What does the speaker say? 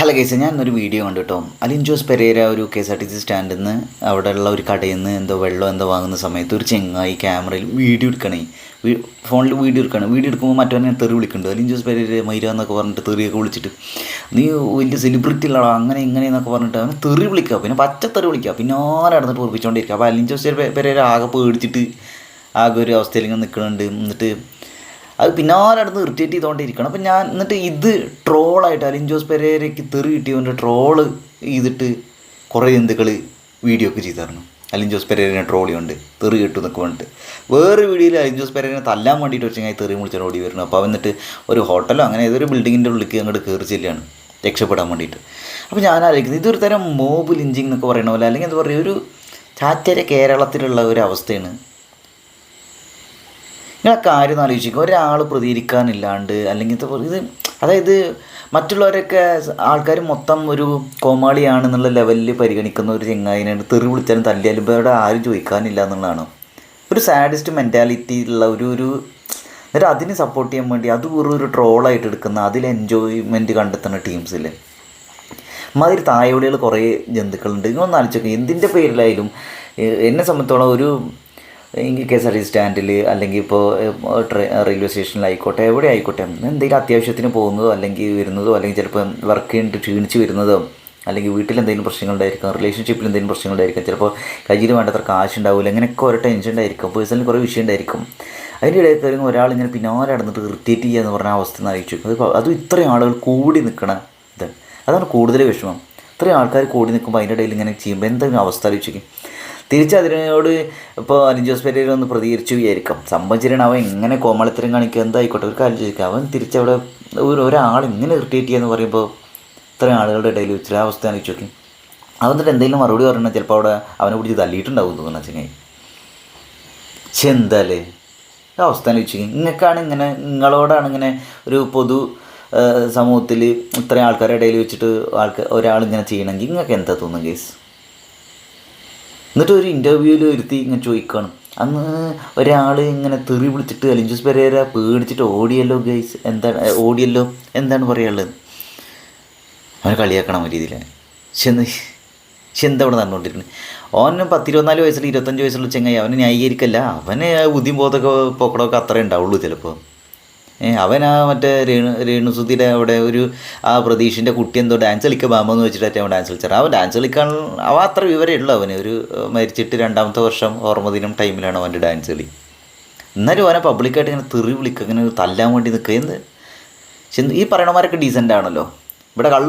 Hello guys, ഞാനൊരു video കണ്ടു കേട്ടോ. അലിൻ ജോസ് പെരേര ഒരു KSRTC സ്റ്റാൻഡിൽ നിന്ന് അവിടെയുള്ള ഒരു കടയിൽ നിന്ന് വെള്ളം വാങ്ങുന്ന സമയത്ത് ഒരു ചെങ്ങായി ക്യാമറയിൽ വീഡിയോ എടുക്കണേ, ഫോണിൽ വീഡിയോ എടുക്കുമ്പോൾ മറ്റവനെ തെറി വിളിക്കുന്നുണ്ട്. അലിൻ ജോസ് പെരേര മൈര എന്നൊക്കെ പറഞ്ഞിട്ട് തെറിയൊക്കെ വിളിച്ചിട്ട്, നീ വലിയ സെലിബ്രിറ്റി ഉള്ളടാ അങ്ങനെ എന്നൊക്കെ പറഞ്ഞിട്ട് അവനെ തെറി വിളിക്കുക, പിന്നെ പച്ചത്തെറി വിളിക്കുക, പിന്നെ ആരെ നടന്നിട്ട് ഉറപ്പിച്ചുകൊണ്ടിരിക്കുക. അപ്പോൾ അലിൻ ജോസ് പെരേര ആകെ പേടിച്ചിട്ട് ആകെ ഒരു അവസ്ഥയിൽ ഇങ്ങനെ നിൽക്കുന്നുണ്ട്. എന്നിട്ട് അത് പിന്നാലെ നടന്ന് ഇറിറ്റേറ്റ് ചെയ്തുകൊണ്ടിരിക്കണം. അപ്പം ഞാൻ എന്നിട്ട് ഇത് ട്രോളായിട്ട് അലിൻ ജോസ് പെരേരയ്ക്ക് തെറി കിട്ടിയവൻ്റെ ട്രോള് ചെയ്തിട്ട് കുറേ ജന്തുക്കൾ വീഡിയോ ഒക്കെ ചെയ്തിരുന്നു. അലിൻ ജോസ് പെരേരനെ ട്രോൾ ചെയ്യുന്നുണ്ട്, തെറി കിട്ടും എന്നൊക്കെ വേണ്ടിയിട്ട്. വേറെ വീഡിയോയിൽ അലിൻ ജോസ് പെരേരനെ തല്ലാൻ വേണ്ടിയിട്ട് വെച്ചാൽ തെറി വിളിച്ചാൽ ഓടി വരുന്നു. അപ്പോൾ എന്നിട്ട് ഒരു ഹോട്ടലോ അങ്ങനെ ഏതൊരു ബിൽഡിങ്ങിൻ്റെ ഉള്ളിലേക്ക് അങ്ങോട്ട് കയറി ചെല്ലുകയാണ് രക്ഷപ്പെടാൻ വേണ്ടിയിട്ട്. അപ്പോൾ ഞാൻ ആലോചിക്കുന്നത് ഇതൊരു തരം മോബ് ലിഞ്ചിങ് എന്നൊക്കെ പറയുന്ന പോലെ, അല്ലെങ്കിൽ എന്താ പറയുക, ഒരു ചാറ്റര കേരളത്തിലുള്ള ഒരു അവസ്ഥയാണ്. നിങ്ങൾ ആ കാര്യം ഒന്ന് ആലോചിക്കുക. ഒരാൾ പ്രതികരിക്കാനില്ലാണ്ട് അല്ലെങ്കിൽ ഇത് അതായത് മറ്റുള്ളവരൊക്കെ ആൾക്കാർ മൊത്തം ഒരു കോമാളിയാണെന്നുള്ള ലെവലിൽ പരിഗണിക്കുന്ന ഒരു ചെങ്ങായിനാണ് തെറി വിളിച്ചാലും തല്ലിയാലും ഇവിടെ ആരും ചോദിക്കാനില്ല എന്നുള്ളതാണ് ഒരു സാഡിസ്റ്റ് മെൻറ്റാലിറ്റി ഉള്ള എന്നിട്ട് അതിന് സപ്പോർട്ട് ചെയ്യാൻ വേണ്ടി അത് ഒരു ട്രോളായിട്ട് എടുക്കുന്ന, അതിൽ എൻജോയ്മെൻറ്റ് കണ്ടെത്തുന്ന ടീംസില്ലേ. മാതിരി തായോളികൾ കുറേ ജന്തുക്കളുണ്ട്. ഇങ്ങനൊന്ന് ആലോചിക്കുക. എന്തിൻ്റെ പേരിലായാലും എന്നെ സംബന്ധിച്ചോളം ഒരു KSRTC സ്റ്റാൻഡിൽ അല്ലെങ്കിൽ ഇപ്പോൾ റെയിൽവേ സ്റ്റേഷനിലായിക്കോട്ടെ, എവിടെ ആയിക്കോട്ടെ, എന്തെങ്കിലും അത്യാവശ്യത്തിന് പോകുന്നതോ അല്ലെങ്കിൽ വരുന്നതോ, അല്ലെങ്കിൽ ചിലപ്പോൾ വർക്ക് ചെയ്തിട്ട് ക്ഷീണിച്ച് വരുന്നതോ, അല്ലെങ്കിൽ വീട്ടിൽ എന്തെങ്കിലും പ്രശ്നങ്ങളുണ്ടായിരിക്കും, റിലേഷൻഷിപ്പിൽ എന്തെങ്കിലും പ്രശ്നങ്ങളുണ്ടായിരിക്കും, ചിലപ്പോൾ കയ്യിൽ വേണ്ടത്ര കാശ് ഉണ്ടാവില്ല, അങ്ങനെയൊക്കെ ഓരോ ടെൻഷൻ ഉണ്ടായിരിക്കും, പേഴ്സണലി കുറേ വിഷയം ഉണ്ടായിരിക്കും. അതിൻ്റെ ഇടയിൽ കയറി ഒരാളിങ്ങനെ പിന്നാലെ നടന്നിട്ട് ഇറിറ്റേറ്റ് ചെയ്യുക എന്ന് പറഞ്ഞ അവസ്ഥ അറിയിച്ചു. അത് ഇത്രയും ആളുകൾ കൂടി നിൽക്കണ ഇത്, അതാണ് കൂടുതൽ വിഷമം. ഇത്രയും ആൾക്കാർ കൂടി നിൽക്കുമ്പോൾ അതിൻ്റെ ഇടയിൽ ഇങ്ങനെ ചെയ്യുമ്പോൾ എന്തെങ്കിലും അവസ്ഥ ആലോചിക്കും. തിരിച്ചതിനോട് ഇപ്പോൾ അലിൻ ജോസ് പെരേര ഒന്ന് പ്രതികരിച്ചു വിചാരിക്കാം. സംഭവിച്ചിട്ടാണ് അവൻ എങ്ങനെ കോമാളിത്തരം കാണിക്കുക, എന്തായിക്കോട്ടെ, ഒരു കാര്യം ചോദിക്കുക. അവൻ തിരിച്ചവിടെ ഒരാൾ ഇങ്ങനെ ഇറിറ്റേറ്റ് ചെയ്യുക എന്ന് പറയുമ്പോൾ ഇത്രയും ആളുകളുടെ ഇടയിൽ വെച്ചിട്ട് ആ അവസ്ഥ ആലോചിച്ച് നോക്കി. അവന്നിട്ട് എന്തെങ്കിലും മറുപടി പറഞ്ഞാൽ ചിലപ്പോൾ അവിടെ അവനെ പിടിച്ച് തല്ലിയിട്ടുണ്ടാവും തോന്നുന്നു ചെങ്ങായി. പക്ഷെ എന്താല്ലേ ആ അവസ്ഥ ആലോചിച്ച് നിങ്ങളോടാണ് ഇങ്ങനെ ഒരു പൊതു സമൂഹത്തിൽ ഇത്രയും ആൾക്കാരുടെ ഇടയിൽ വെച്ചിട്ട് ഒരാളിങ്ങനെ ചെയ്യണമെങ്കിൽ നിങ്ങൾക്ക് എന്താ തോന്നുന്നു ഗേസ്? എന്നിട്ട് ഒരു ഇൻ്റർവ്യൂവിൽ ഒരുത്തി ഇങ്ങനെ ചോദിക്കുകയാണ്, അന്ന് ഒരാൾ ഇങ്ങനെ തെറി വിളിച്ചിട്ട് അലിൻ ജോസ് പെരേര പേടിച്ചിട്ട് ഓടിയല്ലോ ഗൈസ്, എന്താണ് പറയാനുള്ളത്? അവനെ കളിയാക്കണം ആ രീതിയിൽ. പക്ഷെ എന്താ അവിടെ നടന്നുകൊണ്ടിരിക്കുന്നത്? ഓന് 10-24 വയസ്സിൽ 25 വയസ്സുള്ള ചെങ്ങായി അവനെ ന്യായീകരിക്കല്ല. അവന് ബുദ്ധിയും ബോധമൊക്കെ പോക്കടമൊക്കെ അത്രേ ഉണ്ടാവുള്ളൂ ചിലപ്പോൾ. അവൻ ആ മറ്റേ രേണുസുധിയുടെ അവിടെ ആ പ്രതീഷിൻ്റെ കുട്ടി എന്തോ ഡാൻസ് കളിക്കുക ബാമെന്ന് വെച്ചിട്ട് അവൻ ഡാൻസ് കളിച്ചാൽ അവൻ ഡാൻസ് കളിക്കാൻ അത്ര വിവരമേ ഉള്ളൂ. അവന് മരിച്ചിട്ട് 2ാമത്തെ വർഷം ഓർമ്മദിനം ടൈമിലാണ് അവൻ്റെ ഡാൻസ് കളി. എന്നാലും അവനെ പബ്ലിക്കായിട്ട് ഇങ്ങനെ തെറി വിളിക്കുക, ഇങ്ങനെ തല്ലാൻ വേണ്ടി നിൽക്കുക. പക്ഷെ ഈ പറയണമാരൊക്കെ ഡീസൻ്റ് ആണല്ലോ. ഇവിടെ കള്ളും